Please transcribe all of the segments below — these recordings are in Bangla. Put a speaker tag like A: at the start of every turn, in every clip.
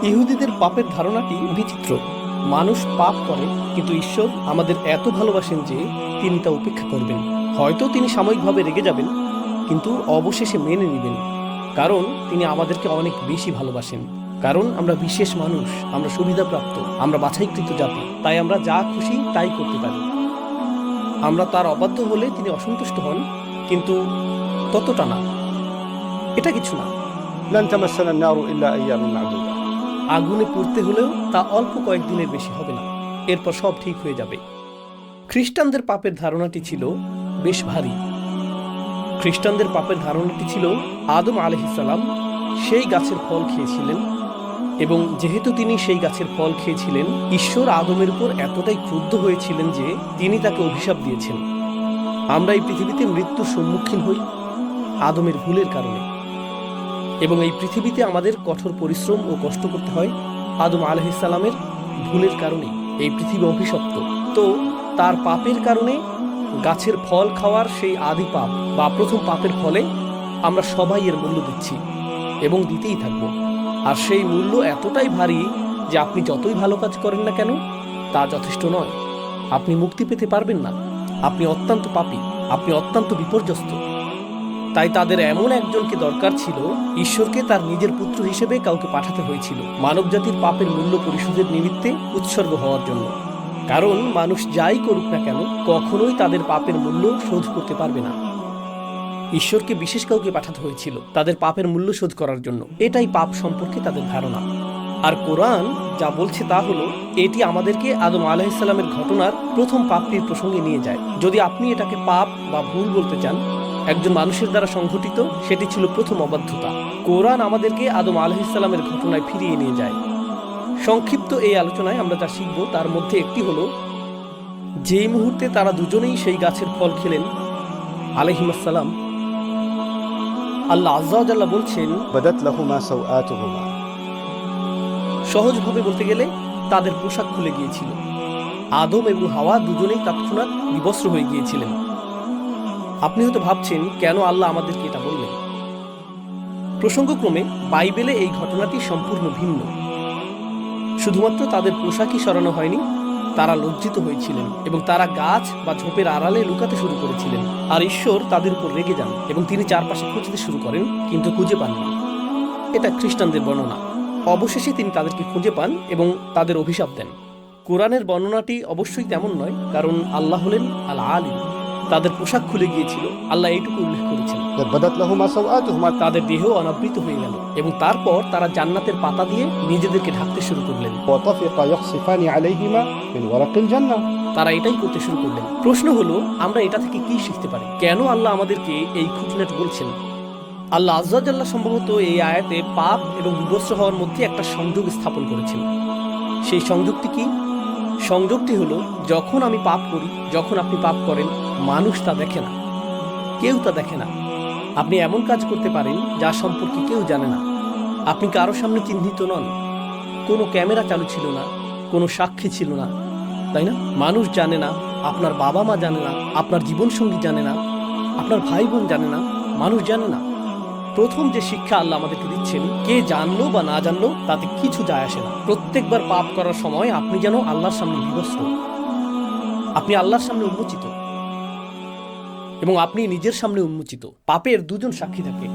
A: ইহুদিদের পাপের ধারণাটি বিচিত্র। মানুষ পাপ করে, কিন্তু ঈশ্বর আমাদের এত ভালোবাসেন যে তিনি তা উপেক্ষা করবেন। হয়তো তিনি সাময়িকভাবে রেগে যাবেন, কিন্তু অবশেষে মেনে নেবেন, কারণ তিনি আমাদেরকে অনেক বেশি ভালোবাসেন। কারণ আমরা বিশেষ মানুষ, আমরা সুবিধাপ্রাপ্ত, আমরা বাছাইকৃত জাতি, তাই আমরা যা খুশি তাই করতে পারি। আমরা তার অবাধ্য হলে তিনি অসন্তুষ্ট হন, কিন্তু ততটা না। এটা কিছু না।
B: لن تمسنا النار إلا أيام معدودة।
A: আগুনে পুড়তে হলেও তা অল্প কয়েকদিনের বেশি হবে না, এরপর সব ঠিক হয়ে যাবে। খ্রিস্টানদের পাপের ধারণাটি ছিল বেশ ভারী। খ্রিস্টানদের পাপের ধারণাটি ছিল আদম আলাইহিসসালাম সেই গাছের ফল খেয়েছিলেন, এবং যেহেতু তিনি সেই গাছের ফল খেয়েছিলেন, ঈশ্বর আদমের উপর এতটাই ক্রুদ্ধ হয়েছিলেন যে তিনি তাকে অভিশাপ দিয়েছেন। আমরা এই পৃথিবীতে মৃত্যুর সম্মুখীন হই আদমের ভুলের কারণে, এবং এই পৃথিবীতে আমাদের কঠোর পরিশ্রম ও কষ্ট করতে হয় আদম আলাইহিসসালামের ভুলের কারণে। এই পৃথিবী অভিশপ্ত, তো তার পাপের কারণে গাছের ফল খাওয়ার সেই আদি পাপ বা প্রথম পাপের ফলে আমরা সবাই এর মূল্য দিচ্ছি এবং দিতেই থাকব। আর সেই মূল্য এতটাই ভারী যে আপনি যতই ভালো কাজ করেন না কেন তা যথেষ্ট নয়। আপনি মুক্তি পেতে পারবেন না। আপনি অত্যন্ত পাপী, আপনি অত্যন্ত বিপর্যস্ত। তাই তাদের এমন একজনকে দরকার ছিল, ঈশ্বরকে তার নিজের পুত্র হিসেবে কাউকে পাঠাতে হয়েছিল মানবজাতির পাপের মূল্য পরিশোধের নিমিত্তে উৎসর্গ হওয়ার জন্য। কারণ মানুষ যাই করুক না কেন কখনোই তাদের পাপের মূল্য শোধ করতে পারবে না। ঈশ্বরকে বিশেষ কাউকে পাঠাতে হয়েছিল তাদের পাপের মূল্য শোধ করার জন্য। এটাই পাপ সম্পর্কে তাদের ধারণা। আর কোরআন যা বলছে তা হলো, এটি আমাদেরকে আদম আলাইহিসসালামের ঘটনার প্রথম পাপটির প্রসঙ্গে নিয়ে যায়। যদি আপনি এটাকে পাপ বা ভুল বলতে চান, একজন মানুষের দ্বারা সংঘটিত, সেটি ছিল প্রথম অবাধ্যতা। কোরআন আমাদেরকে আদম আলাইহিসসালামের ঘটনায় ফিরিয়ে নিয়ে যায়। সংক্ষিপ্ত এই আলোচনায় আমরা যা শিখব তার মধ্যে একটি হলো, যেই মুহূর্তে তারা দুজনেই সেই গাছের ফল খেলেন আলাইহিমুসসালাম, আল্লাহ আযজা ওয়া জাল্লা বলছেন,
B: بدت لهما سوآتهما।
A: সহজভাবে বলতে গেলে তাদের পোশাক খুলে গিয়েছিল। আদম এবং হাওয়া দুজনেই তৎক্ষণাৎ বিবস্ত্র হয়ে গিয়েছিলেন। আপনি হয়তো ভাবছেন কেন আল্লাহ আমাদেরকে এটা বললেন। প্রসঙ্গক্রমে বাইবেলে এই ঘটনাটি সম্পূর্ণ ভিন্ন। শুধুমাত্র তাদের পোশাকই সরানো হয়নি, তারা লজ্জিত হয়েছিলেন এবং তারা গাছ বা ঝোপের আড়ালে লুকাতে শুরু করেছিলেন। আর ঈশ্বর তাদের উপর রেগে যান এবং তিনি চারপাশে খুঁজতে শুরু করেন, কিন্তু খুঁজে পান না। এটা খ্রিস্টানদের বর্ণনা। অবশেষে তিনি তাদেরকে খুঁজে পান এবং তাদের অভিশাপ দেন। কোরআনের বর্ণনাটি অবশ্যই তেমন নয়, কারণ আল্লাহ হলেন আল আলিম। তাদের পোশাক খুলে গিয়েছিল, আল্লাহ এইটুকু উল্লেখ করেছেন।
B: بدت لهما سوآتهما।
A: তাদের দেহ অনাবৃত হয়ে গেল এবং তারপর তারা জান্নাতের পাতা দিয়ে নিজেদেরকে ঢাকতে শুরু করলেন।
B: وطفقا يخصفان عليهما من ورق الجنة।
A: তারা এটাই করতে শুরু করলেন। প্রশ্ন হলো, আমরা এটা থেকে কি শিখতে পারি? কেন আল্লাহ আমাদেরকে এই খুঁটিনাটি বলছেন? আল্লাহ আযজা ওয়া জাল্লা সম্ভবত এই আয়াতে পাপ এবং বিবস্ত্র হওয়ার মধ্যে একটা সংযোগ স্থাপন করেছেন। সেই সংযোগটি কি? সংযোগটি হলো, যখন আমি পাপ করি, যখন আপনি পাপ করেন, মানুষ তা দেখে না, কেউ তা দেখে না। আপনি এমন কাজ করতে পারেন যা সম্পর্কে কেউ জানে না। আপনি কারো সামনে চিহ্নিত নন, কোনো ক্যামেরা চালু ছিল না, কোনো সাক্ষী ছিল না, তাই না? মানুষ জানে না, আপনার বাবা মা জানে না, আপনার জীবনসঙ্গী জানে না, আপনার ভাই বোন জানে না, মানুষ জানে না। প্রথম যে শিক্ষা আল্লাহ আমাদেরকে দিচ্ছেন, কে জানলো বা না জানলো তাতে কিছু যায় আসে না। প্রত্যেকবার পাপ করার সময় আপনি যেন আল্লাহর সামনে বিবস্ত্র, আপনি আল্লাহর সামনে উন্মোচিত এবং আপনি নিজের সামনে উন্মোচিত। পাপের দুজন সাক্ষী থাকে।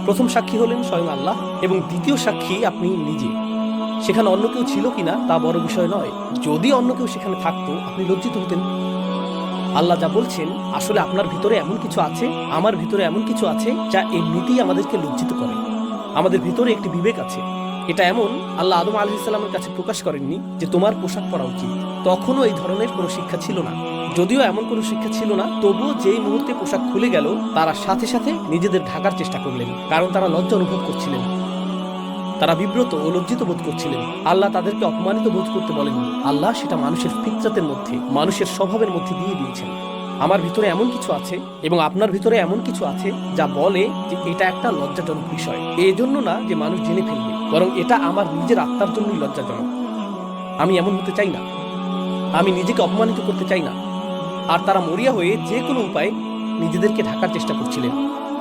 A: প্রথম সাক্ষী হলেন স্বয়ং আল্লাহ এবং দ্বিতীয় সাক্ষী আপনি নিজে। সেখানে অন্য কেউ ছিল কিনা তা বড় বিষয় নয়। যদি অন্য কেউ সেখানে থাকতো, আপনি লজ্জিত হতেন। আল্লাহ যা বলছেন, আসলে আপনার ভিতরে এমন কিছু আছে, আমার ভিতরে এমন কিছু আছে যা এমনিতেই আমাদেরকে লজ্জিত করে। আমাদের ভিতরে একটি বিবেক আছে। এটা এমন, আল্লাহ আদম আলাইহিসসালামের কাছে প্রকাশ করেননি যে তোমার পোশাক পরা উচিত। তখনও এই ধরনের কোনো শিক্ষা ছিল না। যদিও এমন কোনো শিক্ষা ছিল না, তবুও যেই মুহূর্তে পোশাক খুলে গেল, তারা সাথে সাথে নিজেদের ঢাকার চেষ্টা করলেন, কারণ তারা লজ্জা অনুভব করছিলেন। তারা বিব্রত ও লজ্জিত বোধ করছিলেন। আল্লাহ তাদেরকে অপমানিত বোধ করতে বলেননি। আল্লাহ সেটা মানুষের ফিতরাতের মধ্যে, মানুষের স্বভাবের মধ্যে দিয়ে দিয়েছেন। আমার ভিতরে এমন কিছু আছে এবং আপনার ভিতরে এমন কিছু আছে যা বলে যে এটা একটা লজ্জাজনক বিষয়। এই জন্য না যে মানুষ জেনে ফেলবে, বরং এটা আমার নিজের আত্মার জন্যই লজ্জাজনক। আমি এমন হতে চাই না, আমি নিজেকে অপমানিত করতে চাই না। আর তারা মরিয়া হয়ে যে কোনো উপায়ে নিজেদেরকে ঢাকার চেষ্টা করছিলেন,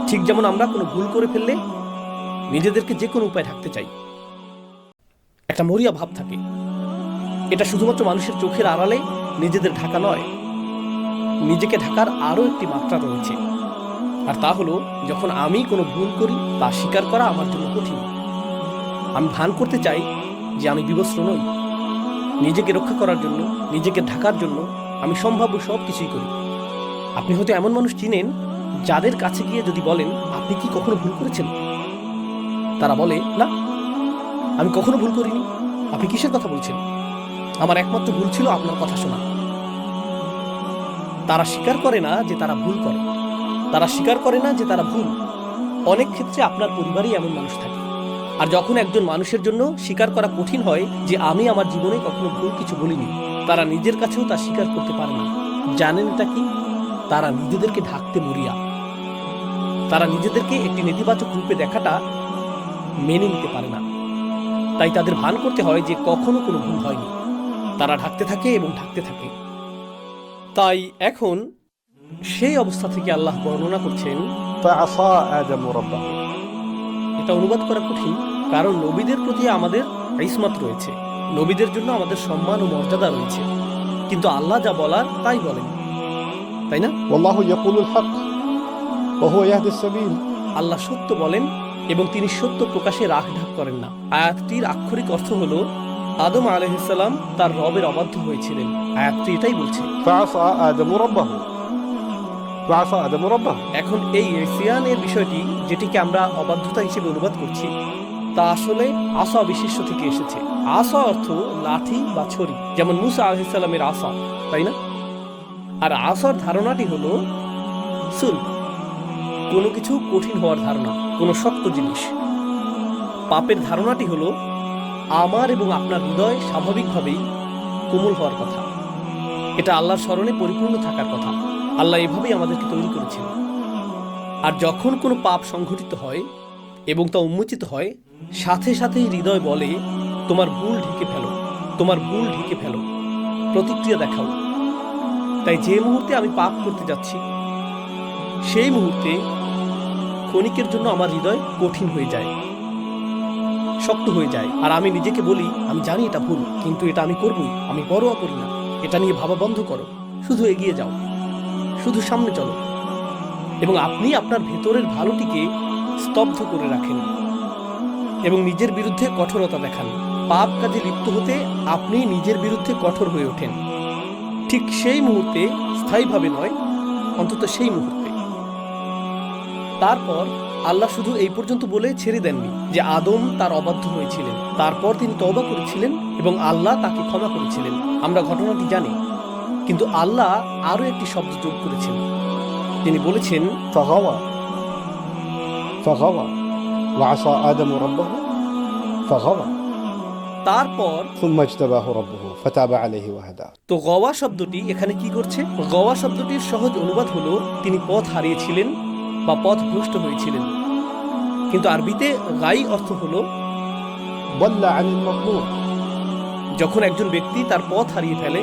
A: ঠিক যেমন আমরা কোনো ভুল করে ফেললে নিজেদেরকে যে কোনো উপায়ে ঢাকতে চাই। একটা মরিয়া ভাব থাকে। এটা শুধুমাত্র মানুষের চোখের আড়ালে নিজেদের ঢাকা নয়, নিজেকে ঢাকার আরও একটি মাত্রা রয়েছে। আর তা হলো, যখন আমি কোনো ভুল করি তা স্বীকার করা আমার জন্য কঠিন। আমি ভান করতে চাই যে আমি বিবস্ত্র নই। নিজেকে রক্ষা করার জন্য, নিজেকে ঢাকার জন্য আমি সম্ভাব্য সব কিছুই করি। আপনি হয়তো এমন মানুষ চিনেন যাদের কাছে গিয়ে যদি বলেন আপনি কি কখনো ভুল করেছেন, তারা বলে না, আমি কখনো ভুল করিনি। আপনি কিসের কথা বলছেন? আমার একমাত্র ভুল ছিল আপনার কথা শোনা। তারা স্বীকার করে না যে তারা ভুল করে, তারা স্বীকার করে না যে তারা ভুল। অনেক ক্ষেত্রে আপনার পরিবারেই এমন মানুষ থাকে। আর যখন একজন মানুষের জন্য স্বীকার করা কঠিন হয় যে আমি আমার জীবনে কখনো ভুল কিছু বলিনি, তারা নিজের কাছেও তা স্বীকার করতে পারে না। জানেন এটা কি? তারা নিজেদেরকে ঢাকতে মরিয়া। তারা নিজেদেরকে একটি নেতিবাচক রূপে দেখাটা মেনে নিতে পারে না। তাই তাদের ভান করতে হয় যে কখনো কোনো ভুল হয়নি। তারা ঢাকতে থাকে এবং ঢাকতে থাকে। তাই এখন সেই অবস্থা থেকে আল্লাহ বর্ণনা করছেন,
B: فعصى آدم ربه।
A: এটা অনুবাদ করা কঠিন, কারণ নবীদের প্রতি আমাদের ইসমাত রয়েছে, নবীদের জন্য আমাদের সম্মান ও মর্যাদা রয়েছে। কিন্তু আল্লাহ যা বলার তাই বলেন, তাই না?
B: والله يقول الحق وهو يهدي السبيل।
A: আল্লাহ সত্য বলেন এবং তিনি সত্য প্রকাশে রাখঢাক করেন না। আয়াতটির আক্ষরিক অর্থ হলো আদম আলাইহিস সালাম তার রবের অবাধ্য হয়েছিলেন। আয়াতটি এটাই বলছে।
B: فعصى آدم ربه فعصى آدم ربه।
A: এখন এই ইসিয়ানের বিষয়টি, যেটিকে আমরা অবাধ্যতা হিসেবে অনুবাদ করছি, তা আসলে আসা বিশেষ্য থেকে এসেছে। আসা অর্থ লাঠি বা ছড়ি, যেমন মুসা আলাইহিস সালামের আসা, তাই না? আর আসার ধারণাটি হলো সুল, কোনো কিছু কঠিন হওয়ার ধারণা, কোনো শক্ত জিনিস। পাপের ধারণাটি হলো আমার এবং আপনার হৃদয় স্বাভাবিকভাবেই কোমল হওয়ার কথা। এটা আল্লাহর স্মরণে পরিপূর্ণ থাকার কথা। আল্লাহ এভাবেই আমাদেরকে তৈরি করেছেন। আর যখন কোনো পাপ সংঘটিত হয় এবং তা উন্মোচিত হয়, সাথে সাথেই হৃদয় বলে তোমার ভুল ঢেকে ফেলো, তোমার ভুল ঢেকে ফেলো, প্রতিক্রিয়া দেখাও। তাই যে মুহূর্তে আমি পাপ করতে যাচ্ছি, সেই মুহূর্তে ক্ষণিকের জন্য আমার হৃদয় কঠিন হয়ে যায়, শক্ত হয়ে যায়। আর আমি নিজেকে বলি, আমি জানি এটা ভুল, কিন্তু এটা আমি করবই, আমি পরোয়া করি না। এটা নিয়ে ভাবা বন্ধ করো, শুধু এগিয়ে যাও, শুধু সামনে চলো। এবং আপনি আপনার ভেতরের ভালোটিকে স্তব্ধ করে রাখেন এবং নিজের বিরুদ্ধে কঠোরতা দেখান। পাপ কাজে লিপ্ত হতে আপনি নিজের বিরুদ্ধে কঠোর হয়ে ওঠেন, ঠিক সেই মুহূর্তে, স্থায়ীভাবে নয়, অন্তত সেই মুহূর্তে। তারপর আল্লাহ শুধু এই পর্যন্ত বলে ছেড়ে দেননি যে আদম তার অবাধ্য হয়েছিলেন, তারপর তিনি তওবা করেছিলেন এবং আল্লাহ তাকে ক্ষমা করেছিলেন। আমরা ঘটনাটি জানি, কিন্তু আল্লাহ আরো একটি শব্দ যোগ করেছেন। তিনি বলেছেন
B: فغوى وعصى آدم ربه فغوى
A: তারপর।
B: ثم اجتباه ربه فتاب عليه وهداه।
A: তো গওয়া শব্দটি এখানে কি করছে? গওয়া শব্দটির সহজ অনুবাদ হলো তিনি পথ হারিয়েছিলেন বা পথ ভ্রষ্ট হয়েছিলেন। কিন্তু আরবিতে গাই অর্থ হলো
B: ضل عن المطلوب।
A: যখন একজন ব্যক্তি তার পথ হারিয়ে ফেলে,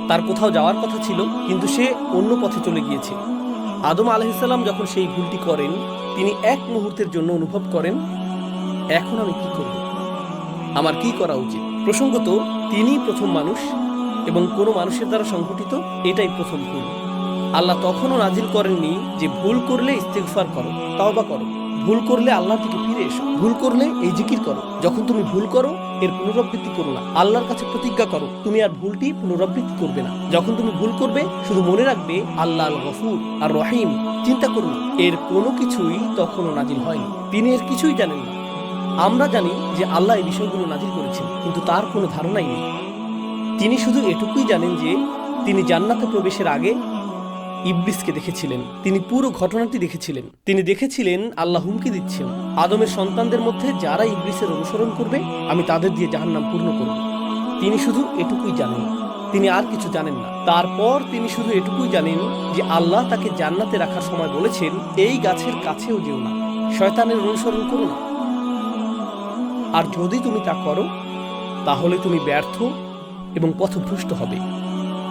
A: তার কোথাও যাওয়ার কথা ছিল কিন্তু সে অন্য পথে চলে গিয়েছে। আদম আলাইহিস সালাম যখন সেই ভুলটি করেন, তিনি এক মুহূর্তের জন্য অনুভব করেন, এখন আমি কি করব, আমার কি করা উচিত। প্রসঙ্গত তিনি প্রথম মানুষ এবং কোনো মানুষের দ্বারা সংঘটিত এটাই প্রথম ভুল। আল্লাহ তখনও নাজিল করেননি যে ভুল করলে ইস্তিগফার করো, তাওবা করো, ভুল করলে আল্লাহর দিকে ফিরে এসো, ভুল করলে এই জিকির করো। যখন তুমি ভুল করো এর পুনরাবৃত্তি করো না, আল্লাহর কাছে প্রতিজ্ঞা করো তুমি আর ভুলটি পুনরাবৃত্তি করবে না। যখন তুমি ভুল করবে শুধু মনে রাখবে আল্লাহ আল গফুর আর রহিম, চিন্তা করো না। এর কোনো কিছুই তখনও নাজিল হয়নি, তিনি এর কিছুই জানেন না। আমরা জানি যে আল্লাহ এই বিষয়গুলো নাজিল করেছেন, কিন্তু তার কোনো ধারণাই নেই। তিনি শুধু এটুকুই জানেন যে তিনি জান্নাতে প্রবেশের আগে ইবলিসকে দেখেছিলেন, তিনি পুরো ঘটনাটি দেখেছিলেন। তিনি দেখেছিলেন আল্লাহ হুমকি দিচ্ছেন, আদমের সন্তানদের মধ্যে যারা ইবলিসের অনুসরণ করবে আমি তাদের দিয়ে জাহান্নাম পূর্ণ করব। তিনি শুধু এটুকুই জানেন, তিনি আর কিছু জানেন না। তারপর তিনি শুধু এটুকুই জানেন যে আল্লাহ তাকে জান্নাতে রাখার সময় বলেছেন এই গাছের কাছেও যেও না, শয়তানের অনুসরণ করো না। আর যদি তুমি তা করো তাহলে তুমি ব্যর্থ এবং পথভ্রষ্ট হবে।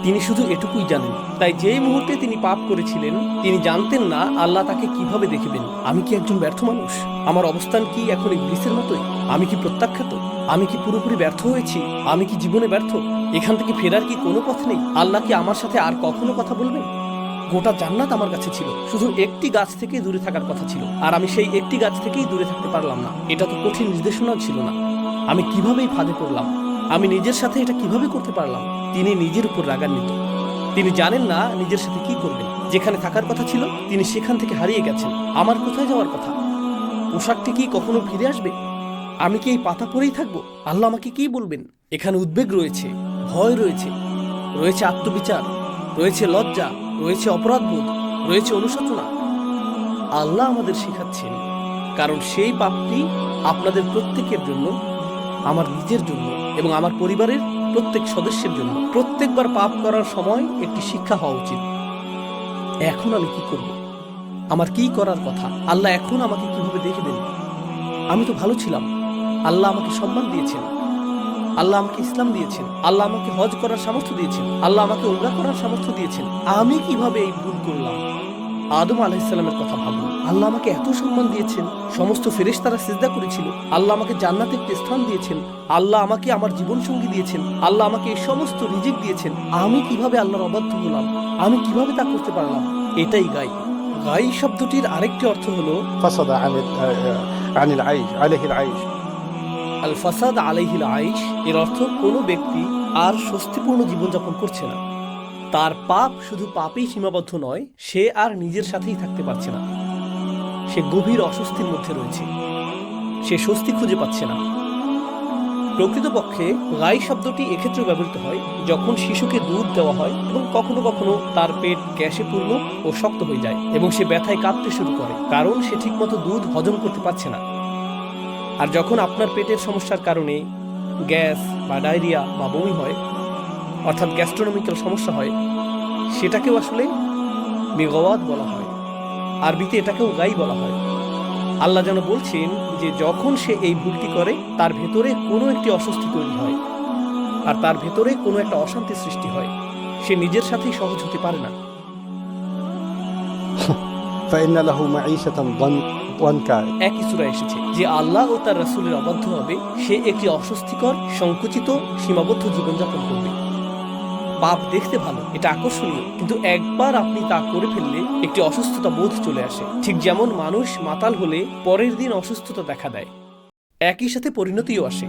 A: তিনি শুধু এটুকুই জানেন। তাই যেই মুহূর্তে তিনি পাপ করেছিলেন, তিনি জানতেন না আল্লাহ তাকে কিভাবে দেখবেন। আমি কি একজন ব্যর্থ মানুষ? আমার অবস্থান কি এখন ইবলিসের মতোই? আমি কি প্রত্যাখ্যাত? আমি কি পুরোপুরি ব্যর্থ হয়েছি? আমি কি জীবনে ব্যর্থ? এখান থেকে ফেরার কি কোনো পথ নেই? আল্লাহ কি আমার সাথে আর কখনো কথা বলবেন? গোটা জান্নাত আমার কাছে ছিল, শুধু একটি গাছ থেকেই দূরে থাকার কথা ছিল, আর আমি সেই একটি গাছ থেকেই দূরে থাকতে পারলাম না। এটা তো কঠিন নির্দেশনাও ছিল না। আমি কিভাবেই ফাঁদে পড়লাম? আমি নিজের সাথে এটা কিভাবে করতে পারলাম? তিনি নিজের উপর রাগান্বিত। তিনি জানেন না নিজের সাথে কি করবেন। যেখানে থাকার কথা ছিল তিনি সেখান থেকে হারিয়ে গেছেন। আমার কোথায় যাওয়ার কথা? পোশাকটি কি কখনো ফিরে আসবে? আমি কি এই পাতা পরেই থাকবো? আল্লাহ আমাকে কি বলবেন? এখানে উদ্বেগ রয়েছে, ভয় রয়েছে, রয়েছে আত্মবিচার, রয়েছে লজ্জা, রয়েছে অপরাধবোধ, রয়েছে অনুশোচনা। আল্লাহ আমাদের শেখাচ্ছেন, কারণ সেই পাপটি আপনাদের প্রত্যেকের জন্য, আমার নিজের জন্য এবং আমার পরিবারের প্রত্যেক সদস্যের জন্য। প্রত্যেকবার পাপ করার সময় একটি শিক্ষা হওয়া উচিত। এখন আমি কি করব? আমার কি করার কথা? আল্লাহ এখন আমাকে কিভাবে দেখবেন? আমি তো ভালো ছিলাম। আল্লাহ আমাকে সম্মান দিয়েছেন, আল্লাহ আমাকে ইসলাম দিয়েছেন, আল্লাহ আমাকে হজ করার সামর্থ্য দিয়েছেন, আল্লাহ আমাকে উমরা করার সামর্থ্য দিয়েছেন। আমি কিভাবে এই ভুল করলাম? আদম আলাইহিসসালামের কথা ভাবুন। আল্লাহ আমাকে এত সম্মান দিয়েছেন, সমস্ত ফেরেশতারা সিজদা করেছিল। আল্লাহ আমাকে জান্নাতে একটি স্থান দিয়েছেন, আল্লাহ আমাকে আমার জীবন সঙ্গী দিয়েছেন, আল্লাহ আমাকে এই সমস্ত রিজিক দিয়েছেন। আমি কিভাবে আল্লাহর অবাধ্য হলাম? আমি কিভাবে তা করতে পারলাম? এটাই গাই। গাই শব্দটির আরেকটি অর্থ হলো
B: فصد عن العيش عليه العيش
A: আল ফাসাদ আলাইহিল আইশ। এর অর্থ কোনো ব্যক্তি আর স্বস্তিপূর্ণ জীবনযাপন করছে না। তার পাপ শুধু পাপেই সীমাবদ্ধ নয়, সে আর নিজের সাথেই থাকতে পারছে না। সে গভীর অস্বস্তির মধ্যে রয়েছে, সে স্বস্তি খুঁজে পাচ্ছে না। প্রকৃতপক্ষে গাই শব্দটি এক্ষেত্রে ব্যবহৃত হয় যখন শিশুকে দুধ দেওয়া হয় এবং কখনো কখনো তার পেট গ্যাসে পূর্ণ ও শক্ত হয়ে যায় এবং সে ব্যথায় কাঁপতে শুরু করে, কারণ সে ঠিকমতো দুধ হজম করতে পারছে না। আর যখন আপনার পেটের সমস্যার কারণে গ্যাস বা ডায়রিয়া বা বমি হয়, অর্থাৎ গ্যাস্ট্রোনমিক্যাল সমস্যা হয়, সেটাকেও আসলে মেগাওয়াত বলা হয়। আরবিতে এটাকেও গাই বলা হয়। আল্লাহ যেন বলছেন যে যখন সে এই ভুলটি করে তার ভেতরে কোনো একটি অস্বস্তি তৈরি হয় আর তার ভেতরে কোনো একটা অশান্তি সৃষ্টি হয়। সে নিজের সাথেই সহজ হতে পারে না।
B: فإن له معيشة ضنكا
A: একই সূরায় এসেছে যে আল্লাহ ও তার রাসূলের অবাধ্য হবে, সে একটি অস্বস্তিকর, সংকুচিত, সীমাবদ্ধ জীবনযাপন করবে। পাপ দেখতে ভালো, এটা আকর্ষণীয়, কিন্তু একবার আপনি তা করে ফেললে একটি অসুস্থতা বোধ চলে আসে। ঠিক যেমন মানুষ মাতাল হলে পরের দিন অসুস্থতা দেখা দেয়, একই সাথে পরিণতিও আসে।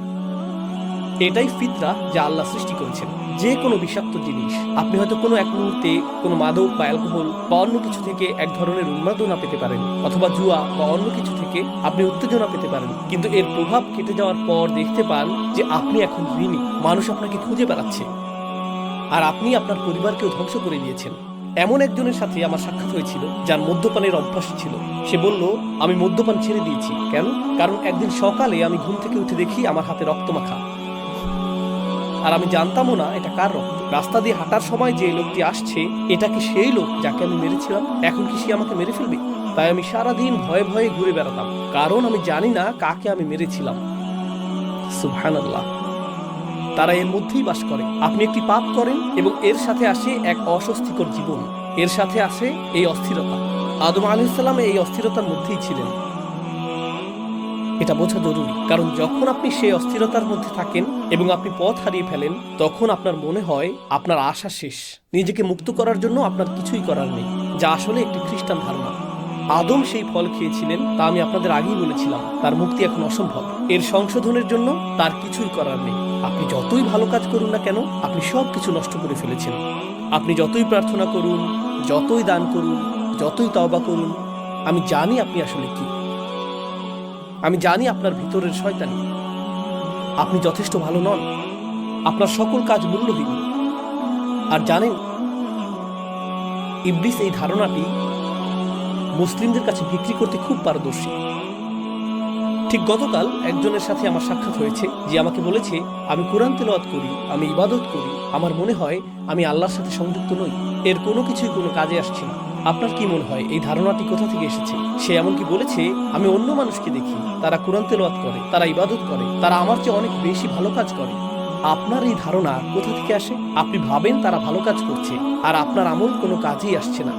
A: এটাই ফিতরা যা আল্লাহ সৃষ্টি করেছেন। যে কোনো বিষাক্ত জিনিস, আপনি হয়তো কোনো এক মুহূর্তে কোনো মাদক বা অ্যালকোহল বা অন্য কিছু থেকে এক ধরনের উন্মাদনা পেতে পারেন, অথবা জুয়া বা অন্য কিছু থেকে আপনি উত্তেজনা পেতে পারেন, কিন্তু এর প্রভাব কেটে যাওয়ার পর দেখতে পান যে আপনি এখন ঋণী। মানুষ আপনাকে খুঁজে বেড়াচ্ছে আর আপনি আপনার পরিবারকেও ধ্বংস করে দিয়েছেন। এমন একজনের সাথে আমার সাক্ষাৎ হয়েছিল যার মদ্যপানের অভ্যাস ছিল। সে বলল, আমি মদ্যপান ছেড়ে দিয়েছি। কেন? কারণ একদিন সকালে আমি ঘুম থেকে উঠে দেখি আমার হাতে রক্তমাখা, আর আমি জানতামও না এটা কার রক্ত। রাস্তা দিয়ে হাঁটার সময় যে লোকটি আসছে, এটা কি সেই লোক যাকে আমি মেরেছিলাম? এখন কি সে আমাকে মেরে ফেলবে? তাই আমি সারাদিন ভয়ে ভয়ে ঘুরে বেড়াতাম, কারণ আমি জানি না কাকে আমি মেরেছিলাম। সুবহানাল্লাহ। তারা এর মধ্যেই বাস করে। আপনি একটি পাপ করেন এবং এর সাথে আসে এক অস্বস্তিকর জীবন, এর সাথে আসে এই অস্থিরতা। আদম আলাইহিস সালাম এই অস্থিরতার মধ্যেই ছিলেন। এটা বোঝা জরুরি, কারণ যখন আপনি সেই অস্থিরতার মধ্যে থাকেন এবং আপনি পথ হারিয়ে ফেলেন, তখন আপনার মনে হয় আপনার আশা শেষ, নিজেকে মুক্ত করার জন্য আপনার কিছুই করার নেই, যা আসলে একটি খ্রিস্টান ধারণা। আদম সেই ফল খেয়েছিলেন, তা আমি আপনাদের আগেই বলেছিলাম। তার মুক্তি এখন অসম্ভব। এর সংশোধনের জন্য তার কিছুই করার নেই। আপনি যতই ভালো কাজ করুন না কেন, আপনি সব কিছু নষ্ট করে ফেলেছেন। আপনি যতই প্রার্থনা করুন, যতই দান করুন, যতই তওবা করুন, আমি জানি আপনি আসলে কি। আমি জানি আপনার ভিতরের শয়তানি। আপনি যথেষ্ট ভালো নন, আপনার সকল কাজ মূল্যহীন। আর জানেন, ইবলিস এই ধারণাটি মুসলিমদের কাছে বিক্রি করতে খুব পারদর্শী। ঠিক গতকাল একজনের সাথে আমার সাক্ষাৎ হয়েছে, যে আমাকে বলেছে, আমি কোরআন তেলাওয়াত করি, আমি ইবাদত করি, আমার মনে হয় আমি আল্লাহর সাথে সংযুক্ত নই, এর কোনো কিছুই কোনো কাজে আসছে না। আপনার কি মনে হয় এই ধারণাটি কোথা থেকে এসেছে? সে এমনকি বলেছে, আমি অন্য মানুষকে দেখি, তারা কোরআন তেলাওয়াত করে, তারা ইবাদত করে, তারা আমার চেয়ে অনেক বেশি ভালো কাজ করে। আপনার এই ধারণা কোথা থেকে আসে? আপনি ভাবেন তারা ভালো কাজ করছে, আর আপনার আমল কোনো কাজেই আসছে না।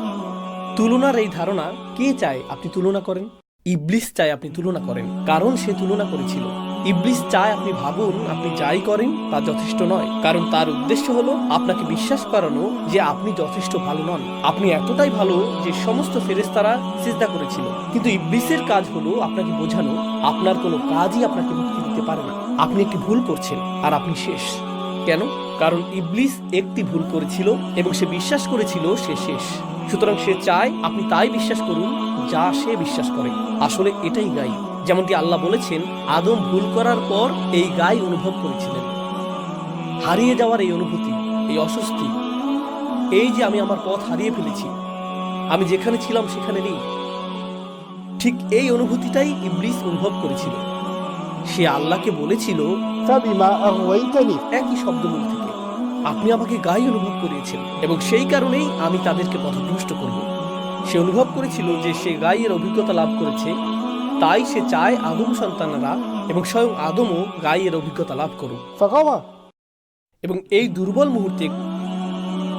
A: তুলনার এই ধারণা কে চায় আপনি তুলনা করেন? ইবলিস চায় আপনি তুলনা করেন, কারণ সে তুলনা করেছিল। ইবলিস চায় আপনি ভাবুন আপনি যাই করেন তা যথেষ্ট নয়, কারণ তার উদ্দেশ্য হলো আপনাকে বিশ্বাস করানো যে আপনি যথেষ্ট ভালো নন। আপনি এতটাই ভালো যে সমস্ত ফেরেশতারা সিজদা করেছিল। কিন্তু ইবলিসের কাজ হলো আপনাকে বোঝানো আপনার কোনো কাজই আপনাকে মুক্তি দিতে পারে না, আপনি একটি ভুল করছেন আর আপনি শেষ। কেন? কারণ ইবলিস একটি ভুল করেছিল এবং সে বিশ্বাস করেছিল সে শেষ। সুতরাং সে চায় আপনি তাই বিশ্বাস করুন যা সে বিশ্বাস করে। আসলে এটাই গাই। যেমনটি আল্লাহ বলেছেন, আদম ভুল করার পর এই গাই অনুভব করেছিলেন। হারিয়ে যাওয়ার এই অনুভূতি, এই অস্বস্তি, এই যে আমি আমার পথ হারিয়ে ফেলেছি, আমি যেখানে ছিলাম সেখানে নেই, ঠিক এই অনুভূতিটাই ইবলিস অনুভব করেছিল। সে আল্লাহকে বলেছিল
B: فبما أغويتني
A: একই শব্দমূল থেকে, আপনি আমাকে গাই অনুভব করিয়েছেন এবং সেই কারণেই আমি তাদেরকে পথভ্রষ্ট করব। সে অনুভব করেছিল যে সে গাইয়ের অভিজ্ঞতা লাভ করেছে, তাই সে চায় আদম সন্তানেরা এবং স্বয়ং আদমও গাইয়ের অভিজ্ঞতা লাভ করুক।
B: فغوى
A: এবং এই দুর্বল মুহূর্তে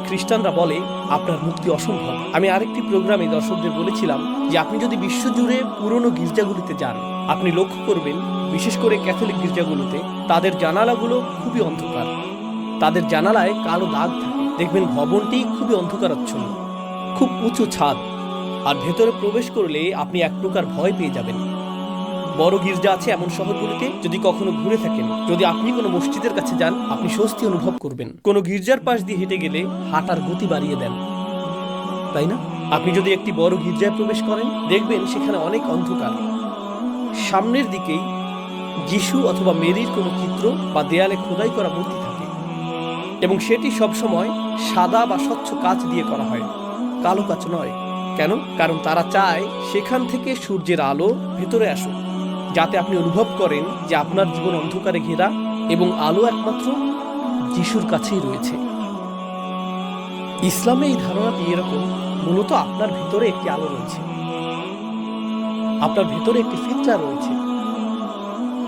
A: খ্রিস্টানরা বলে আপনার মুক্তি অসম্ভব। আমি আরেকটি প্রোগ্রামে দর্শকদের বলেছিলাম যে আপনি যদি বিশ্বজুড়ে পুরনো গির্জাগুলিতে যান, আপনি লক্ষ্য করবেন বিশেষ করে ক্যাথলিক গির্জাগুলোতে তাদের জানালাগুলো খুবই অন্ধকার, তাদের জানালায় কালো দাগ থাকে। দেখবেন ভবনটি খুবই অন্ধকারাচ্ছন্ন, খুব উঁচু ছাদ, আর ভেতরে প্রবেশ করলে আপনি এক প্রকার ভয় পেয়ে যাবেন। বড় গির্জা আছে এমন শহরগুলিতে, যদি কখনো ঘুরে থাকেন, যদি আপনি কোনো মসজিদের কাছে যান, আপনি স্বস্তি অনুভব করবেন। কোনো গির্জার পাশ দিয়ে হেঁটে গেলে হাঁটার গতি বাড়িয়ে দেন, তাই না? আপনি যদি একটি বড় গির্জায় প্রবেশ করেন, দেখবেন সেখানে অনেক অন্ধকার। সামনের দিকেই যিশু অথবা মেরির কোনো চিত্র বা দেয়ালে খোদাই করা মূর্তি থাকে এবং সেটি সবসময় সাদা বা স্বচ্ছ কাচ দিয়ে করা হয়, কালো কাচ নয়। কেন? কারণ তারা চায় সেখান থেকে সূর্যের আলো ভেতরে আসুক, যাতে আপনি অনুভব করেন যে আপনার জীবন অন্ধকারে ঘেরা এবং আলো একমাত্র যিশুর কাছেই রয়েছে। ইসলামে এই ধারণাটি এরকম, মূলত আপনার ভিতরে একটি আলো রয়েছে, আপনার ভেতরে একটি ফিতরা রয়েছে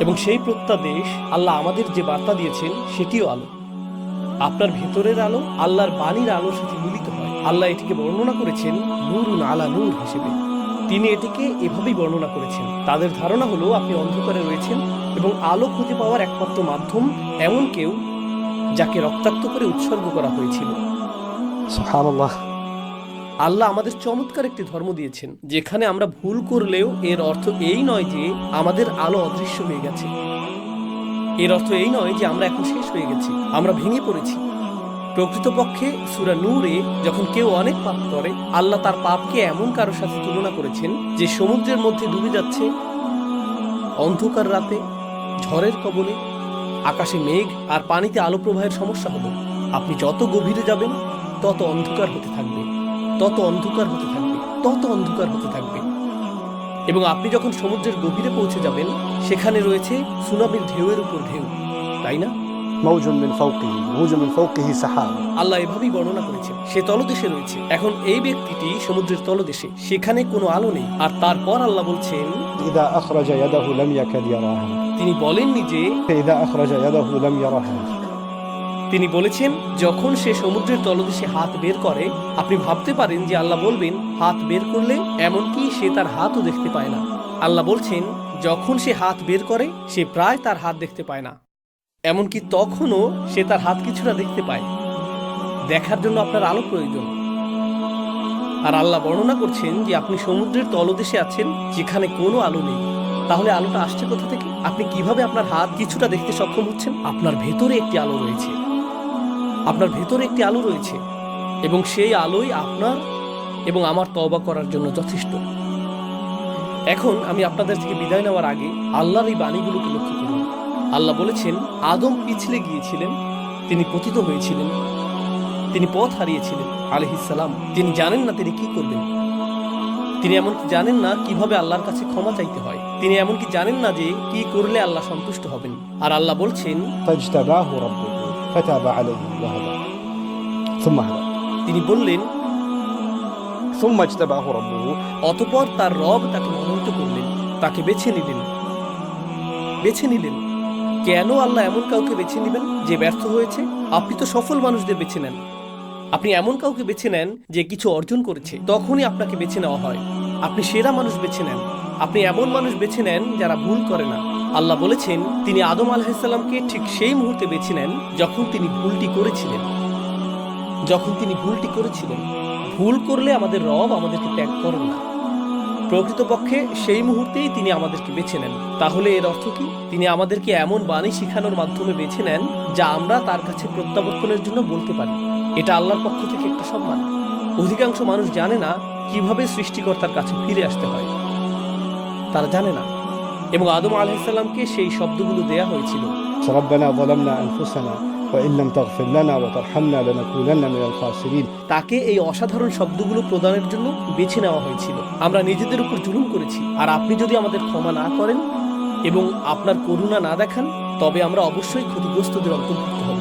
A: এবং সেই প্রত্যাদেশ আল্লাহ আমাদের যে বার্তা দিয়েছেন সেটিও আলো। আপনার ভেতরের আলো আল্লাহর বাণীর আলোর সাথে মিলিত হয়। আল্লাহ এটিকে বর্ণনা করেছেন নূরুন আলা নূর হিসেবে। তিনি এটিকে এভাবেই বর্ণনা করেছেন। তাদের ধারণা হলো আপনি অন্ধকারে রয়েছেন এবং আলো খুঁজে পাওয়ার একমাত্র মাধ্যম এমন কেউ যাকে রক্তাক্ত করে উৎসর্গ করা হয়েছিল।
B: সুবহানাল্লাহ।
A: আল্লাহ আমাদের চমৎকার একটি ধর্ম দিয়েছেন, যেখানে আমরা ভুল করলেও এর অর্থ এই নয় যে আমাদের আলো অদৃশ্য হয়ে গেছে। এর অর্থ এই নয় যে আমরা এখন শেষ হয়ে গেছি, আমরা ভেঙে পড়েছি। প্রকৃতপক্ষে সূরা নূরে যখন কেউ অনেক পাপ করে, আল্লাহ তার পাপকে এমন কারোর সাথে তুলনা করেছেন যে সমুদ্রের মধ্যে ডুবে যাচ্ছে অন্ধকার রাতে, ঝড়ের কবলে, আকাশে মেঘ আর পানিতে আলো প্রবাহের সমস্যা হলো। আপনি যত গভীরে যাবেন তত অন্ধকার হতে থাকবে, তত অন্ধকার হতে থাকবে, তত অন্ধকার হতে থাকবে। এবং আপনি যখন সমুদ্রের গভীরে পৌঁছে যাবেন, সেখানে রয়েছে সুনামির ঢেউয়ের উপর ঢেউ, তাই না?
B: موج من فوقه موج من فوقه سحاب
A: আল্লাহ এভাবেই বর্ণনা করেছেন। সে তলদেশে রয়েছে। এখন এই ব্যক্তিটি সমুদ্রের তলদেশে, সেখানে কোনো আলো নেই। আর তারপর আল্লাহ বলছেন,
B: إذا أخرج يده لم يكد يراها
A: তিনি বলেননি যে,
B: فإذا أخرج يده لم يرها
A: তিনি বলেছেন যখন সে সমুদ্রের তলদেশে হাত বের করে, আপনি ভাবতে পারেন যে আল্লাহ বলবেন হাত বের করলে, এমনকি সে তার হাতও দেখতে পায় না। আল্লাহ বলছেন যখন সে হাত বের করে সে প্রায় তার হাত দেখতে পায় না, এমনকি তখনও সে তার হাত কিছুটা দেখতে পায়। দেখার জন্য আপনার আলো প্রয়োজন। আর আল্লাহ বর্ণনা করছেন যে আপনি সমুদ্রের তলদেশে আছেন যেখানে কোনো আলো নেই। তাহলে আলোটা আসছে কোথা থেকে? আপনি কিভাবে আপনার হাত কিছুটা দেখতে সক্ষম হচ্ছেন? আপনার ভেতরে একটি আলো রয়েছে, আপনার ভেতরে একটি আলো রয়েছে এবং সেই আলোই আপনার এবং আমার তওবা করার জন্য যথেষ্ট। এখন আমি আপনাদের থেকে বিদায় নেওয়ার আগে আল্লাহর এই বাণীগুলোকে লক্ষ্য করুন। আল্লাহ বলেছেন আদম পিছলে গিয়েছিলেন, তিনি পতিত হয়েছিলেন, তিনি পথ হারিয়েছিলেন আলাইহিস সালাম। তিনি জানেন না তিনি কি করবেন, তিনি এমনকি জানেন না কিভাবে আল্লাহর কাছে ক্ষমা চাইতে হয়, তিনি এমনকি জানেন না যে কি করলে আল্লাহ সন্তুষ্ট হবেন। আর আল্লাহ বলছেন
B: فاجتباه ربه فتاب عليه وهدى ثم هدى
A: তিনি বললেন
B: ثم اجتباه ربه
A: অতঃপর তার রব তাকে মনোনীত করলেন, তাকে বেছে নিলেন। বেছে নিলেন কেন? আল্লাহ এমন কাউকে বেছে নেবেন যে ব্যর্থ হয়েছে? আপনি তো সফল মানুষদের বেছে নেন। আপনি এমন কাউকে বেছে নেন যে কিছু অর্জন করেছে, তখনই আপনাকে বেছে নেওয়া হয়। আপনি সেরা মানুষ বেছে নেন। আপনি এমন মানুষ বেছে নেন যারা ভুল করে না। আল্লাহ বলেছেন তিনি আদম আলাইহিসসালামকে ঠিক সেই মুহূর্তে বেছে নেন যখন তিনি ভুলটি করেছিলেন। ভুল করলে আমাদের রব আমাদেরকে ত্যাগ করেন না, প্রকৃতপক্ষে সেই মুহূর্তেই তিনি আমাদেরকে বেছে নেন। তাহলে এর অর্থ কি? তিনি আমাদেরকে এমন বাণী শিখানোর মাধ্যমে বেছে নেন যা আমরা তার কাছে প্রত্যাবর্তনের জন্য বলতে পারি। এটা আল্লাহর পক্ষ থেকে একটা সম্মান। অধিকাংশ মানুষ জানে না কিভাবে সৃষ্টিকর্তার কাছে ফিরে আসতে হয়, তারা জানে না। এবং আদম আলাইহিসসালামকে সেই শব্দগুলো দেয়া হয়েছিল।
B: ربنا ظلمنا أنفسنا وإن لم تغفر لنا وترحمنا لنكونن من الخاسرين।
A: তাকে এই অসাধারণ শব্দগুলো প্রদানের জন্য বেছে নেওয়া হয়েছিল। আমরা নিজেদের উপর জুলুম করেছি, আর আপনি যদি আমাদের ক্ষমা না করেন এবং আপনার করুণা না দেখান, তবে আমরা অবশ্যই ক্ষতিগ্রস্তদের অন্তর্ভুক্ত হব।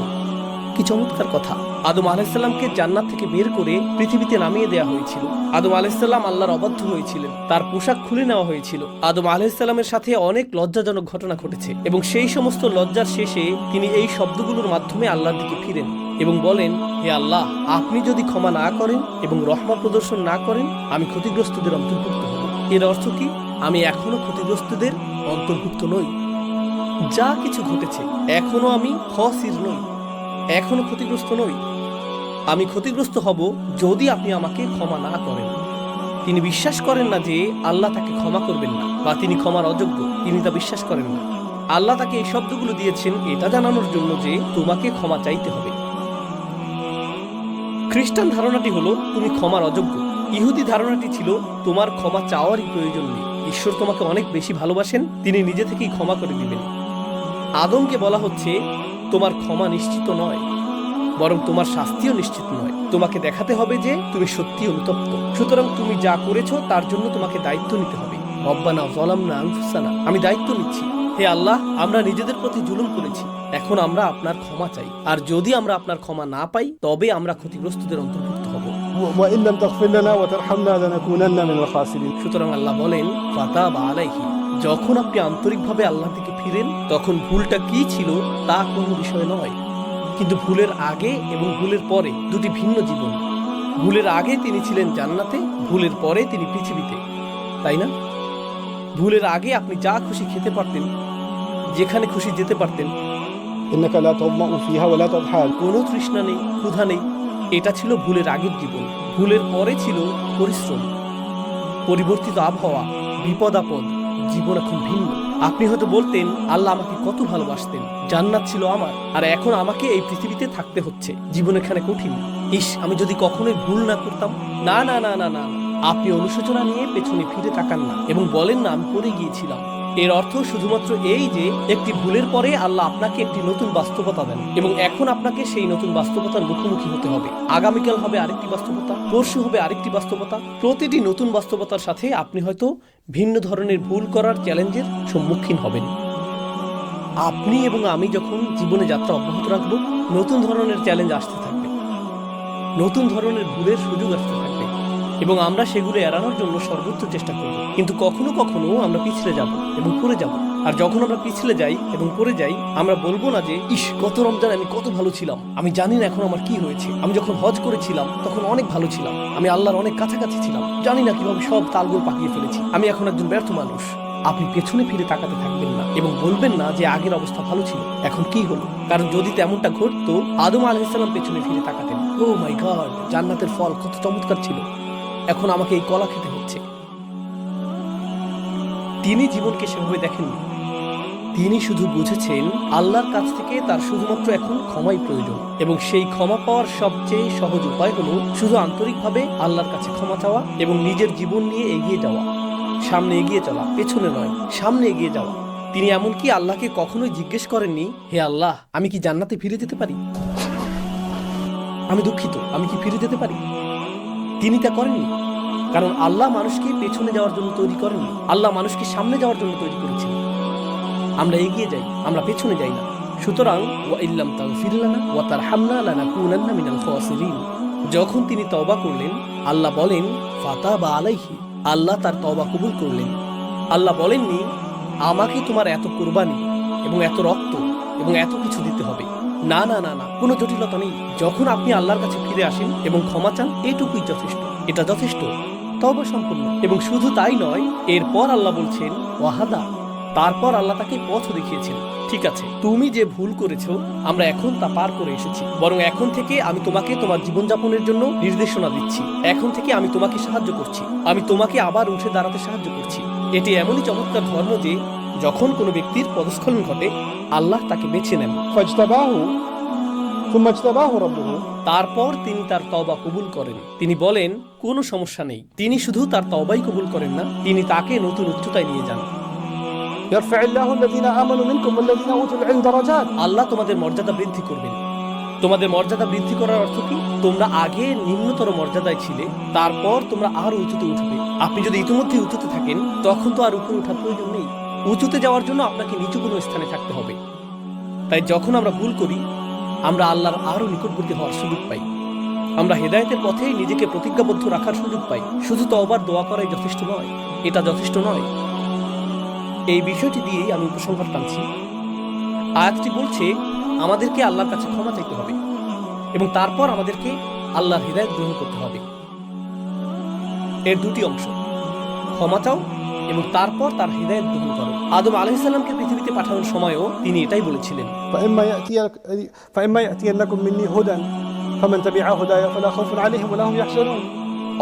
A: কি চমৎকার কথা! আদম আলাইহিসসালামকে জান্নাত থেকে বের করে পৃথিবীতে নামিয়ে দেওয়া হয়েছিল। আদম আলাইহিসসালাম আল্লাহর অবাধ্য হয়েছিলেন, তার পোশাক খুলে নেওয়া হয়েছিল। আদম আলাইহিসসালামের সাথে অনেক লজ্জাজনক ঘটনা ঘটেছে, এবং সেই সমস্ত লজ্জার শেষে তিনি এই শব্দগুলোর মাধ্যমে আল্লাহর দিকে ফিরেন এবং বলেন, হে আল্লাহ, আপনি যদি ক্ষমা না করেন এবং রহমত প্রদর্শন না করেন, আমি ক্ষতিগ্রস্তদের অন্তর্ভুক্ত হব। এর অর্থ কি? আমি এখনো ক্ষতিগ্রস্তদের অন্তর্ভুক্ত নই। যা কিছু ঘটেছে, এখনো আমি খাসির নই, এখনো ক্ষতিগ্রস্ত নই। আমি ক্ষতিগ্রস্ত হব যদি আপনি আমাকে ক্ষমা না করেন। তিনি বিশ্বাস করেন না যে আল্লাহ তাকে ক্ষমা করবেন না, বা তিনি ক্ষমার অযোগ্য, তিনি তা বিশ্বাস করেন না। আল্লাহ তাকে এই শব্দগুলো দিয়েছেন এটা জানানোর জন্য যে তোমাকে ক্ষমা চাইতে হবে। খ্রিস্টান ধারণাটি হলো তুমি ক্ষমার অযোগ্য। ইহুদি ধারণাটি ছিল তোমার ক্ষমা চাওয়ারই প্রয়োজন নেই, ঈশ্বর তোমাকে অনেক বেশি ভালোবাসেন, তিনি নিজে থেকেই ক্ষমা করে দিবেন। আদমকে বলা হচ্ছে তোমার ক্ষমা নিশ্চিত নয়, বরং তোমার শাস্তিও নিশ্চিত নয়। তোমাকে দেখাতে হবে যে তুমি সত্যি অনুতপ্ত। সুতরাং তুমি যা করেছো তার জন্য তোমাকে দায়িত্ব নিতে হবে। রব্বানা যালামনা আনফুসানা, আমি দায়িত্ব নিচ্ছি। হে আল্লাহ, আমরা নিজেদের প্রতি জুলুম করেছি, এখন আমরা আপনার ক্ষমা চাই। আর যদি আমরা আপনার ক্ষমা না পাই, তবে আমরা ক্ষতিগ্রস্তদের অন্তর্ভুক্ত হব।
B: وإن لم تغفر لنا وترحمنا لنكونن من الخاسرين।
A: সুতরাং আল্লাহ বলেন, ফাতাবা আলাইহি, যখন আপনি আন্তরিকভাবে আল্লাহর দিকে ফিরেন, তখন ভুলটা কি ছিল তা কোনো বিষয় নয়। কিন্তু ভুলের আগে এবং ভুলের পরে দুটি ভিন্ন জীবন। ভুলের আগে তিনি ছিলেন জান্নাতে, ভুলের পরে তিনি পৃথিবীতে, তাই না? ভুলের আগে আপনি যা খুশি খেতে পারতেন, যেখানে খুশি যেতে পারতেন,
B: إنك لا تظمأ فيها ولا تضحى।
A: কোনো তৃষ্ণা নেই, ক্ষুধা নেই। এটা ছিল ভুলের আগের জীবন। ভুলের পরে ছিল পরিশ্রম, পরিবর্তিত আবহাওয়া, বিপদ আপদ। জীবন এখন ভিন্ন। আপনি হয়তো বলতেন, আল্লাহ আমাকে কত ভালোবাসতেন, জান্নাত ছিল আমার, আর এখন আমাকে এই পৃথিবীতে থাকতে হচ্ছে, জীবন এখানে কঠিন। ইস, আমি যদি কখনোই ভুল না করতাম। না না না না না, আপনি অনুশোচনা নিয়ে পেছনে ফিরে তাকান না এবং বলেন না আমি পড়ে গিয়েছিলাম। এর অর্থ শুধুমাত্র এই যে একটি ভুলের পরে আল্লাহ আপনাকে একটি নতুন বাস্তবতা দেন, এবং এখন আপনাকে সেই নতুন বাস্তবতার মুখোমুখি হতে হবে। আগামীকাল হবে আরেকটি বাস্তবতা, পরশু হবে আরেকটি বাস্তবতা। প্রতিটি নতুন বাস্তবতার সাথে আপনি হয়তো ভিন্ন ধরনের ভুল করার চ্যালেঞ্জের সম্মুখীন হবেন। আপনি এবং আমি যখন জীবনে যাত্রা অব্যাহত রাখবো, নতুন ধরনের চ্যালেঞ্জ আসতে থাকবে, নতুন ধরনের ভুলের সুযোগ আসতে থাকবে, এবং আমরা সেগুলো এড়ানোর জন্য সর্বোচ্চ চেষ্টা করব। কিন্তু কখনো কখনো আমরা পিছলে যাব এবং পড়ে যাব। আর যখন আমরা পিছলে যাই এবং পড়ে যাই, আমরা বলবো না যে ইস, গত রমজান আমি কত ভালো ছিলাম, আমি জানি না এখন আমার কি হয়েছে। আমি যখন হজ করেছিলাম তখন অনেক ভালো ছিলাম, আমি আল্লাহর অনেক কাছাকাছি ছিলাম, জানি না কিভাবে সব তালগোল পাকিয়ে ফেলেছি, আমি এখন একজন ব্যর্থ মানুষ। আপনি পেছনে ফিরে তাকাতে থাকবেন না এবং বলবেন না যে আগের অবস্থা ভালো ছিল, এখন কি হলো। কারণ যদি তেমনটা ঘটতো, আদম আলাইহিসসালাম পেছনে ফিরে তাকাতেন, ও মাই গড, জান্নাতের ফল কত চমৎকার ছিল, এখন আমাকে এই কলা খেতে হচ্ছে। তিনি জীবনকে সেভাবে দেখেননি। তিনি শুধু বুঝেছেন আল্লাহর কাছ থেকে তার শুধুমাত্র এখন ক্ষমাই প্রয়োজন, এবং সেই ক্ষমা পাওয়ার সবচেয়ে সহজ উপায় হলো শুধু আন্তরিকভাবে আল্লাহর কাছে ক্ষমা চাওয়া এবং নিজের জীবন নিয়ে এগিয়ে যাওয়া। সামনে এগিয়ে চলা, পেছনে নয়, সামনে এগিয়ে যাওয়া। তিনি এমনকি আল্লাহকে কখনোই জিজ্ঞেস করেননি, হে আল্লাহ, আমি কি জান্নাতে ফিরে যেতে পারি? আমি দুঃখিত, আমি কি ফিরে যেতে পারি? তিনি তা করেননি, কারণ আল্লাহ মানুষকে পেছনে যাওয়ার জন্য তৈরি করেননি, আল্লাহ মানুষকে সামনে যাওয়ার জন্য তৈরি করেছেন। আমরা এগিয়ে যাই, আমরা পেছনে যাই না। সুতরাং ওয়া ইল্লাম তাগফির লানা ওয়া তারহামনা লানাকুনান্না মিনাল খাসিরিন। যখন তিনি তওবা করলেন, আল্লাহ বলেন ফাতাবা আলাইহি, আল্লাহ তার তওবা কবুল করলেন। আল্লাহ বলেননি আমাকে তোমার এত কুরবানি এবং এত রক্ত এবং এত কিছু দিতে হবে। না না না না, কোনো জটিলতা নেই। যখন আপনি আল্লাহর কাছে ফিরে আসেন এবং ক্ষমা চান, এটুকুই যথেষ্ট, এটা যথেষ্ট, তওবা সম্পূর্ণ। এবং শুধু তাই নয়, এরপর আল্লাহ বলছেন ওয়াহাদা, তারপর আল্লাহ তাকে পথ দেখিয়েছেন। ঠিক আছে, তুমি যে ভুল করেছো আমরা এখন তা পার করে এসেছি, বরং এখন থেকে আমি তোমাকে তোমার জীবনযাপনের জন্য নির্দেশনা দিচ্ছি। এখন থেকে আমি তোমাকে সাহায্য করছি, আমি তোমাকে আবার উঠে দাঁড়াতে সাহায্য করছি। এটি এমনই চমৎকার ধর্ম যে যখন কোনো ব্যক্তির পদস্খলন ঘটে আল্লাহ তাকে বেছে নেন।
B: فاجتباه ثم اجتباه ربه
A: তারপর তিনি তার তওবা কবুল করেন। তিনি বলেন কোনো সমস্যা নেই। তিনি শুধু তার তওবাই কবুল করেন না, তিনি তাকে নতুন উচ্চতায় নিয়ে যান।
B: يرفع الله الذين آمنوا منكم والذين أوتوا العلم درجات
A: আল্লাহ তোমাদের মর্যাদা বৃদ্ধি করবেন। তোমাদের মর্যাদা বৃদ্ধি করার অর্থ কি? তোমরা আগে নিম্নতর মর্যাদায় ছিলে, তারপর তোমরা আরো উঁচুতে উঠবে। আপনি যদি ইতিমধ্যে উঁচুতে থাকেন তখন তো আর উপরে ওঠার প্রয়োজন নেই। উঁচুতে যাওয়ার জন্য আপনাকে নিচু কোনো স্থানে থাকতে হবে। তাই যখন আমরা ভুল করি আমরা আল্লাহর আরো নিকটবর্তী হওয়ার সুযোগ পাই। আমরা হেদায়েতের পথে নিজেকে প্রতিজ্ঞাবদ্ধ রাখার সুযোগ পাই। শুধু তওবার দোয়া করাই যথেষ্ট নয়, এটা যথেষ্ট নয়। এই বিষয়টি দিয়েই আমি উপসংহার টানছি। আয়াতটি বলছে আমাদেরকে আল্লাহর কাছে ক্ষমা চাইতে হবে এবং তারপর আমাদেরকে আল্লাহর হিদায়াত গ্রহণ করতে হবে। এর দুটি অংশ, ক্ষমা চাও এবং তারপর তার হিদায়াত গ্রহণ করো। আদম আলাইহিস সালামকে পৃথিবীতে পাঠানোর সময়ও তিনি এটাই বলেছিলেন।
B: فإما يأتينكم مني هدى فمن تبع هداي فلا خوف عليهم ولا هم يحزنون।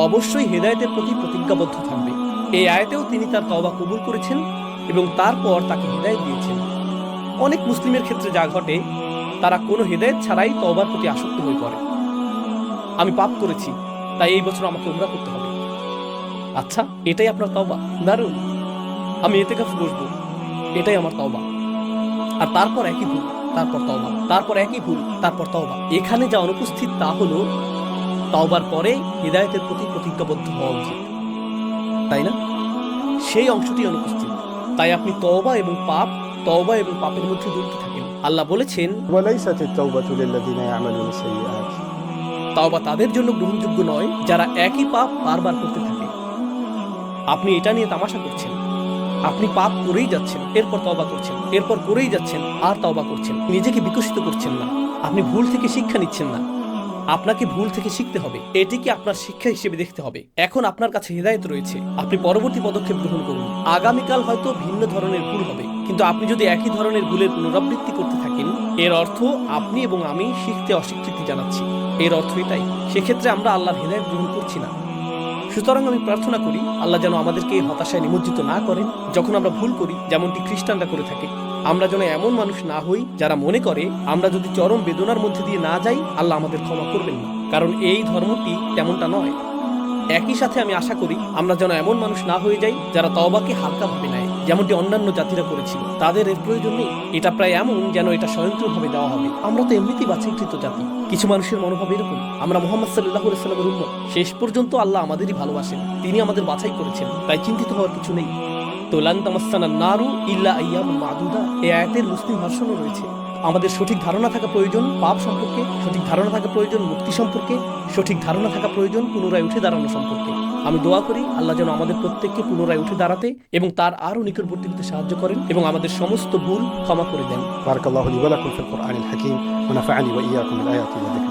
A: অবশ্যই হেদায়েতের প্রতি প্রতিজ্ঞাবদ্ধ থাকবে। এই আয়াতেও তিনি তার তওবা কবুল করেছেন এবং তারপর তাকে হেদায়েত দিয়েছেন। অনেক মুসলিমের ক্ষেত্রে যা ঘটে তারা কোনো হেদায়েত ছাড়াই তওবার প্রতি আসক্ত হয়ে পড়ে। আমি পাপ করেছি তাই এই বছর আমাকে উমরা করতে হবে। আচ্ছা, এটাই আপনার তওবা? দারুণ, আমি ইতিকাফ বসবো, এটাই আমার তওবা। আর তারপর একই ভুল, তারপর তওবা, তারপর একই ভুল, তারপর তওবা। এখানে যা অনুপস্থিত তা হলো তওবার পরে হিদায়াতের প্রতি প্রতিজ্ঞাবদ্ধ হওয়া উচিত, তাই না? সেই অংশটি অনুপস্থিত। তাই আপনি তওবা এবং পাপের মধ্যে জড়িত থাকেন। আল্লাহ বলেছেন
B: وليست التوبة للذين يعملون السيئات
A: তওবা তাদের জন্য গ্রহণযোগ্য নয় যারা একই পাপ বারবার করতে থাকে। আপনি এটা নিয়ে তামাশা করছেন। আপনি পাপ করেই যাচ্ছেন, এরপর তওবা করছেন, এরপর করেই যাচ্ছেন, আর তওবা করছেন। নিজেকে বিকশিত করছেন না। আপনি ভুল থেকে শিক্ষা নিচ্ছেন না। আপনাকে ভুল থেকে শিখতে হবে, এটিকে আপনার শিক্ষা হিসেবে দেখতে হবে। এখন আপনার কাছে হিদায়াত রয়েছে, আপনি পরবর্তী পদক্ষেপ গ্রহণ করুন। আগামীকাল হয়তো ভিন্ন ধরনের ভুল হবে, কিন্তু আপনি যদি একই ধরনের ভুলের পুনরাবৃত্তি করতে থাকেন এর অর্থ আপনি এবং আমি শিখতে অস্বীকৃতি জানাচ্ছি। এর অর্থ এটাই। সেক্ষেত্রে আমরা আল্লাহর হিদায়াত গ্রহণ করছি না। সুতরাং আমি প্রার্থনা করি আল্লাহ যেন আমাদেরকে এই হতাশায় নিমজ্জিত না করেন যখন আমরা ভুল করি, যেমনটি খ্রিস্টানরা করে থাকে। আমরা যেন এমন মানুষ না হই যারা মনে করে আমরা যদি চরম বেদনার মধ্যে দিয়ে না যাই আল্লাহ আমাদের ক্ষমা করবেন না, কারণ এই ধর্মটি তেমনটা নয়। একই সাথে আমি আশা করি আমরা যেন এমন মানুষ না হয়ে যাই যারা তওবাকে হালকাভাবে নেয়, যেমনটি অন্যান্য জাতিরা করেছিল। তাদের এর প্রয়োজন নেই। এটা প্রায় এমন যেন এটা স্বয়ংক্রিয়ভাবে দেওয়া হবে। আমরা তো এমনিতেই বাছাইকৃত জাতি। কিছু মানুষের মনোভাব এরকম, আমরা মুহাম্মদ সাল্লাল্লাহু আলাইহি ওয়াসাল্লামের উম্মত। শেষ পর্যন্ত আল্লাহ আমাদেরই ভালোবাসেন, তিনি আমাদের বাছাই করেছেন, তাই চিন্তিত হওয়ার কিছু নেই। তো লান তামাসসানান নারু ইল্লা আইয়ামুন মাদুদা, এই আয়াতের মুসলিম ভার্সনও রয়েছে। আমাদের সঠিক ধারণা থাকা প্রয়োজন পাপ সম্পর্কে, সঠিক ধারণা থাকা প্রয়োজন মুক্তি সম্পর্কে, সঠিক ধারণা থাকা প্রয়োজন পুনরায় উঠে দাঁড়ানো সম্পর্কে। আমি দোয়া করি আল্লাহ যেন আমাদের প্রত্যেককে পুনরায় উঠে দাঁড়াতে এবং তার আরো নিকটবর্তী হতে সাহায্য করেন এবং আমাদের সমস্ত ভুল ক্ষমা করে দেন।
B: بارك الله لي ولكم في القرآن الحكيم ونفعني وإياكم بالآيات والذكر